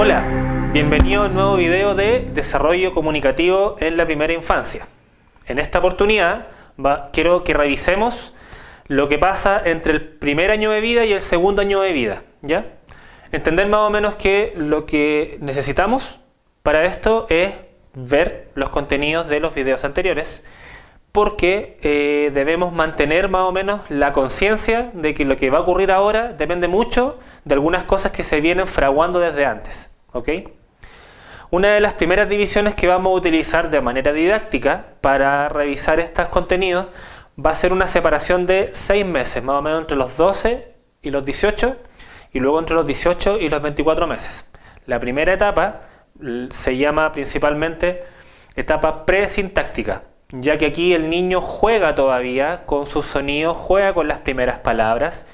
Hola, bienvenido a un nuevo video de desarrollo comunicativo en la primera infancia. En esta oportunidad quiero que revisemos lo que pasa entre el primer año de vida y el segundo año de vida, ¿ya? Entender más o menos que lo que necesitamos para esto es ver los contenidos de los videos anteriores, porque debemos mantener más o menos la conciencia de que lo que va a ocurrir ahora depende mucho de algunas cosas que se vienen fraguando desde antes, ¿ok? Una de las primeras divisiones que vamos a utilizar de manera didáctica para revisar estos contenidos va a ser una separación de 6 meses, más o menos entre los 12 y los 18, y luego entre los 18 y los 24 meses. La primera etapa se llama principalmente etapa presintáctica, ya que aquí el niño juega todavía con sus sonidos, juega con las primeras palabras,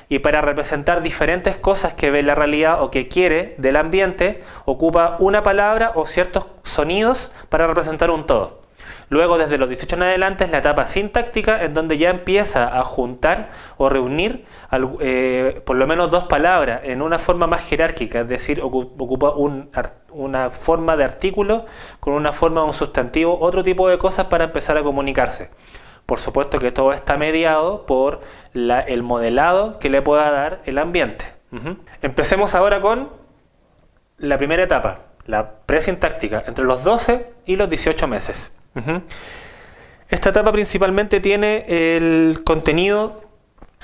y para representar diferentes cosas que ve en la realidad o que quiere del ambiente, ocupa una palabra o ciertos sonidos para representar un todo. Luego, desde los 18 en adelante, es la etapa sintáctica, en donde ya empieza a juntar o reunir por lo menos dos palabras en una forma más jerárquica, es decir, ocupa una forma de artículo con una forma de un sustantivo, otro tipo de cosas para empezar a comunicarse. Por supuesto que todo está mediado por el modelado que le pueda dar el ambiente. Empecemos ahora con la primera etapa, la presintáctica, entre los 12 y los 18 meses. Esta etapa principalmente tiene el contenido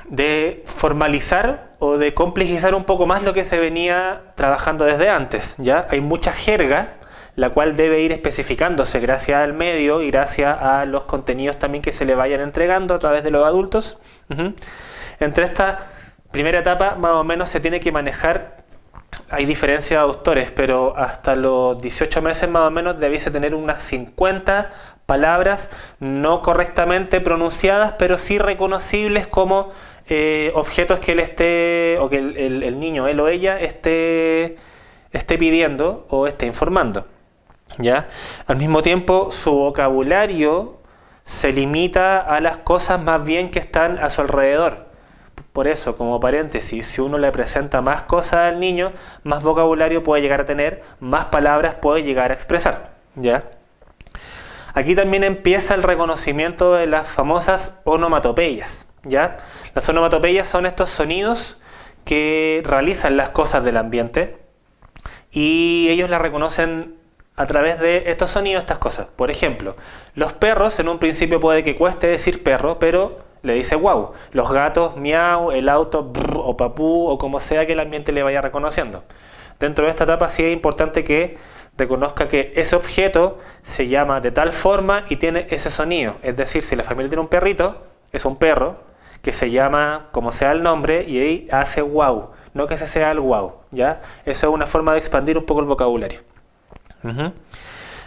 de formalizar o de complejizar un poco más lo que se venía trabajando desde antes, ¿ya? Hay mucha jerga, la cual debe ir especificándose gracias al medio y gracias a los contenidos también que se le vayan entregando a través de los adultos. Entre esta primera etapa más o menos se tiene que manejar, hay diferencias de autores, pero hasta los 18 meses más o menos debiese tener unas 50 palabras no correctamente pronunciadas, pero sí reconocibles como objetos que él esté, o que el niño, él o ella, esté pidiendo o esté informando, ¿ya? Al mismo tiempo, su vocabulario se limita a las cosas más bien que están a su alrededor. Por eso, como paréntesis, si uno le presenta más cosas al niño, más vocabulario puede llegar a tener, más palabras puede llegar a expresar, ¿ya? Aquí también empieza el reconocimiento de las famosas onomatopeyas, ¿ya? Las onomatopeyas son estos sonidos que realizan las cosas del ambiente y ellos las reconocen a través de estos sonidos, estas cosas. Por ejemplo, los perros en un principio puede que cueste decir perro, pero le dice wow. Los gatos, miau, el auto, brr, o papú, o como sea que el ambiente le vaya reconociendo. Dentro de esta etapa sí es importante que reconozca que ese objeto se llama de tal forma y tiene ese sonido. Es decir, si la familia tiene un perrito, es un perro que se llama como sea el nombre y ahí hace wow. No que ese sea el wow, ¿ya? Eso es una forma de expandir un poco el vocabulario.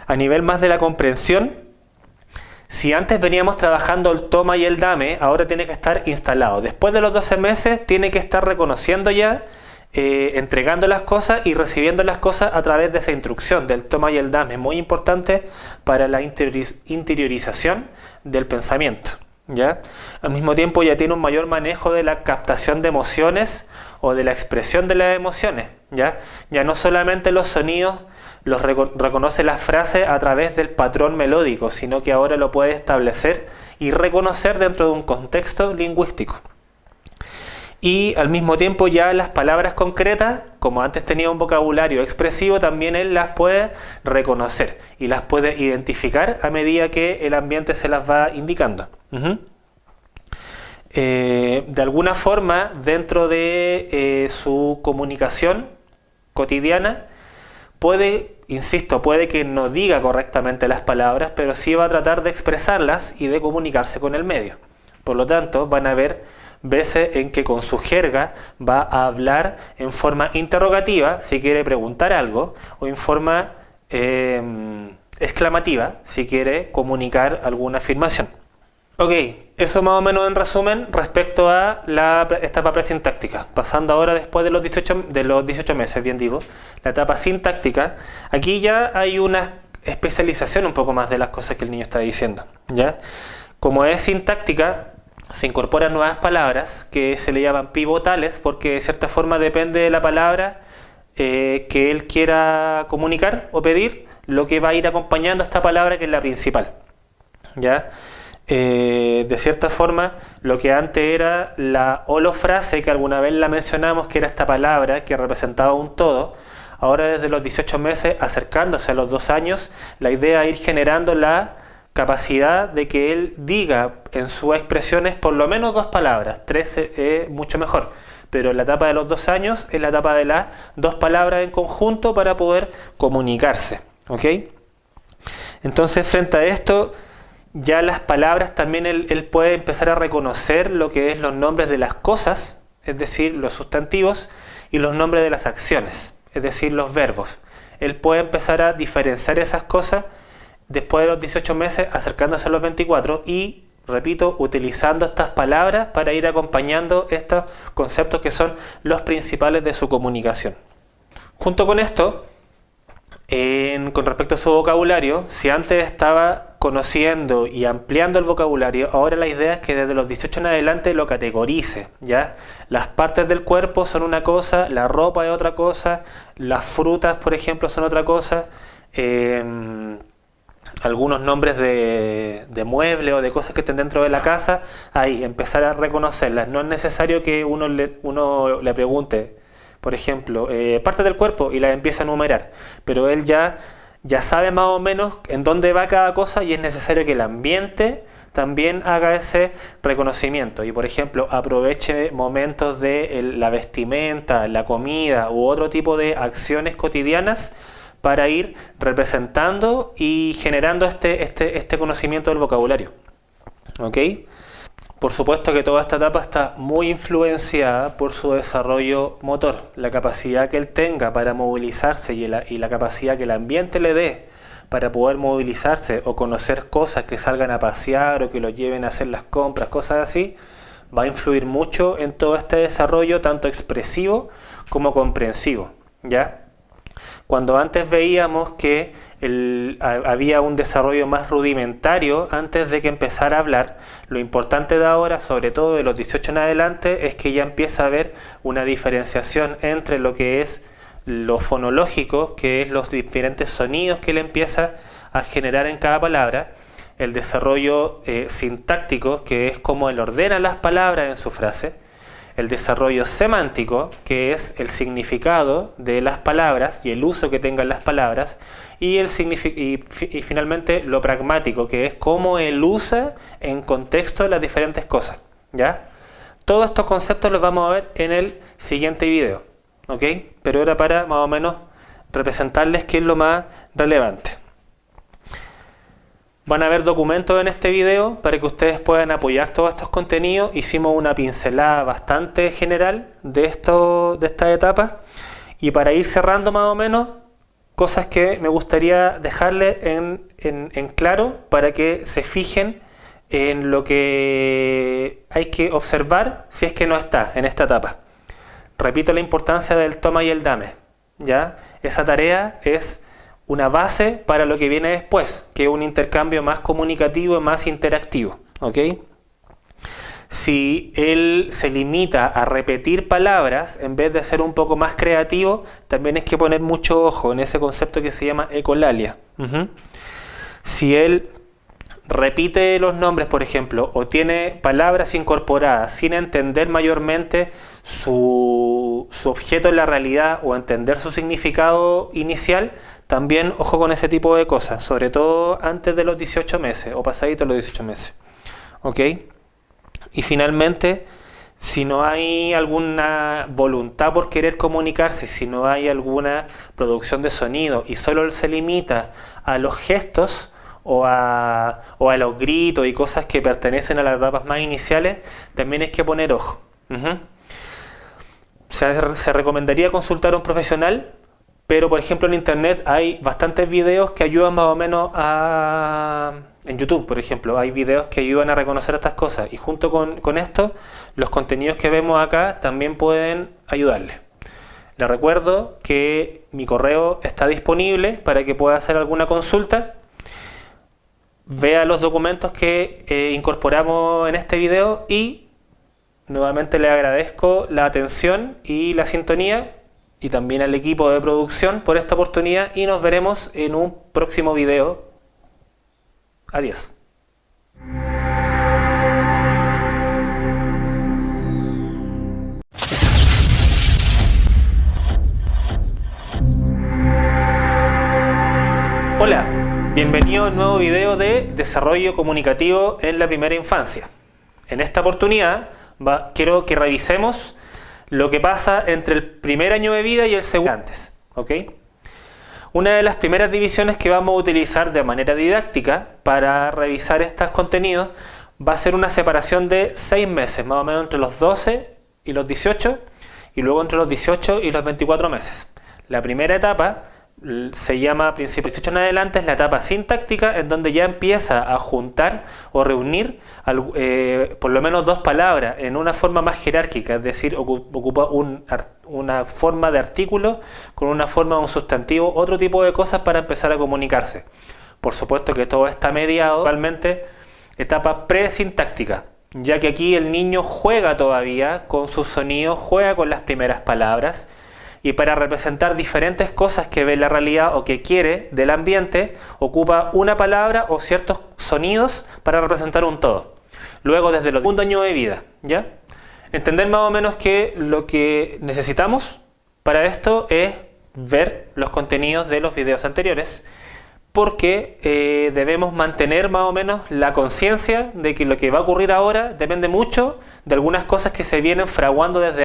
A nivel más de la comprensión, si antes veníamos trabajando el toma y el dame, ahora tiene que estar instalado. Después de los 12 meses tiene que estar reconociendo ya, entregando las cosas y recibiendo las cosas a través de esa instrucción del toma y el dame. Muy importante para la interiorización del pensamiento, ¿ya? Al mismo tiempo ya tiene un mayor manejo de la captación de emociones o de la expresión de las emociones, ¿ya? Ya no solamente los sonidos los reconoce las frases a través del patrón melódico, sino que ahora lo puede establecer y reconocer dentro de un contexto lingüístico. Y al mismo tiempo ya las palabras concretas, como antes tenía un vocabulario expresivo, también él las puede reconocer y las puede identificar a medida que el ambiente se las va indicando. De alguna forma, dentro de su comunicación cotidiana, puede que no diga correctamente las palabras, pero sí va a tratar de expresarlas y de comunicarse con el medio. Por lo tanto, van a haber veces en que con su jerga va a hablar en forma interrogativa, si quiere preguntar algo, o en forma exclamativa, si quiere comunicar alguna afirmación. Ok, eso más o menos en resumen respecto a la etapa presintáctica. Pasando ahora después de los 18 meses, bien digo, la etapa sintáctica. Aquí ya hay una especialización un poco más de las cosas que el niño está diciendo, ¿ya? Como es sintáctica, se incorporan nuevas palabras que se le llaman pivotales porque de cierta forma depende de la palabra que él quiera comunicar o pedir, lo que va a ir acompañando esta palabra que es la principal. ¿Ya? De cierta forma, lo que antes era la holofrase, que alguna vez la mencionamos, que era esta palabra que representaba un todo, ahora desde los 18 meses, acercándose a los 2 años, la idea es ir generando la capacidad de que él diga en sus expresiones por lo menos 2 palabras, 3 es mucho mejor, pero la etapa de los 2 años es la etapa de las 2 palabras en conjunto para poder comunicarse. ¿Ok? Entonces, frente a esto, ya las palabras también él puede empezar a reconocer lo que es los nombres de las cosas, es decir, los sustantivos, y los nombres de las acciones, es decir, los verbos. Él puede empezar a diferenciar esas cosas después de los 18 meses, acercándose a los 24 y, repito, utilizando estas palabras para ir acompañando estos conceptos que son los principales de su comunicación. Junto con esto, con respecto a su vocabulario, si antes estaba conociendo y ampliando el vocabulario, ahora la idea es que desde los 18 en adelante lo categorice, ¿ya? Las partes del cuerpo son una cosa, la ropa es otra cosa, las frutas, por ejemplo, son otra cosa, algunos nombres de muebles o de cosas que estén dentro de la casa, ahí, empezar a reconocerlas. No es necesario que uno le pregunte, por ejemplo, parte del cuerpo y la empieza a enumerar, pero él ya sabe más o menos en dónde va cada cosa y es necesario que el ambiente también haga ese reconocimiento y, por ejemplo, aproveche momentos de la vestimenta, la comida u otro tipo de acciones cotidianas para ir representando y generando este conocimiento del vocabulario. ¿Ok? Por supuesto que toda esta etapa está muy influenciada por su desarrollo motor, la capacidad que él tenga para movilizarse y la capacidad que el ambiente le dé para poder movilizarse o conocer cosas que salgan a pasear o que lo lleven a hacer las compras, cosas así, va a influir mucho en todo este desarrollo, tanto expresivo como comprensivo, ¿ya? Cuando antes veíamos que había un desarrollo más rudimentario antes de que empezara a hablar, lo importante de ahora, sobre todo de los 18 en adelante, es que ya empieza a haber una diferenciación entre lo que es lo fonológico, que es los diferentes sonidos que él empieza a generar en cada palabra, el desarrollo sintáctico, que es como él ordena las palabras en su frase, el desarrollo semántico, que es el significado de las palabras y el uso que tengan las palabras, y finalmente lo pragmático, que es cómo él usa en contexto las diferentes cosas, ¿ya? Todos estos conceptos los vamos a ver en el siguiente video, ¿ok? Pero era para más o menos representarles qué es lo más relevante. Van a ver documentos en este video para que ustedes puedan apoyar todos estos contenidos. Hicimos una pincelada bastante general de esta etapa. Y para ir cerrando más o menos, cosas que me gustaría dejarles en claro para que se fijen en lo que hay que observar si es que no está en esta etapa. Repito la importancia del toma y el dame, ¿ya? Esa tarea es una base para lo que viene después, que es un intercambio más comunicativo y más interactivo, ¿ok? Si él se limita a repetir palabras en vez de ser un poco más creativo, también hay que poner mucho ojo en ese concepto que se llama ecolalia. Si él repite los nombres, por ejemplo, o tiene palabras incorporadas sin entender mayormente su objeto en la realidad o entender su significado inicial, también ojo con ese tipo de cosas, sobre todo antes de los 18 meses o pasaditos los 18 meses. ¿Ok? Y finalmente, si no hay alguna voluntad por querer comunicarse, si no hay alguna producción de sonido y solo se limita a los gestos o a los gritos y cosas que pertenecen a las etapas más iniciales, también hay que poner ojo. Se recomendaría consultar a un profesional, pero por ejemplo en internet hay bastantes videos que ayudan más o menos en YouTube, por ejemplo, hay videos que ayudan a reconocer estas cosas y junto con esto, los contenidos que vemos acá también pueden ayudarle. Les recuerdo que mi correo está disponible para que pueda hacer alguna consulta. Vea los documentos que incorporamos en este video y nuevamente le agradezco la atención y la sintonía y también al equipo de producción por esta oportunidad y nos veremos en un próximo video. Adiós. Hola, bienvenido a un nuevo video de desarrollo comunicativo en la primera infancia. En esta oportunidad quiero que revisemos lo que pasa entre el primer año de vida y el segundo antes, ¿ok? Una de las primeras divisiones que vamos a utilizar de manera didáctica para revisar estos contenidos va a ser una separación de 6 meses, más o menos entre los 12 y los 18 y luego entre los 18 y los 24 meses. La primera etapa se llama principio 18 en adelante, es la etapa sintáctica, en donde ya empieza a juntar o reunir por lo menos 2 palabras en una forma más jerárquica, es decir, ocupa una forma de artículo con una forma de un sustantivo, otro tipo de cosas para empezar a comunicarse. Por supuesto que todo está mediado, actualmente etapa presintáctica, ya que aquí el niño juega todavía con sus sonidos, juega con las primeras palabras, y para representar diferentes cosas que ve en la realidad o que quiere del ambiente, ocupa una palabra o ciertos sonidos para representar un todo. Luego, desde el segundo año de vida, ¿ya? Entender más o menos que lo que necesitamos para esto es ver los contenidos de los videos anteriores, porque debemos mantener más o menos la conciencia de que lo que va a ocurrir ahora depende mucho de algunas cosas que se vienen fraguando desde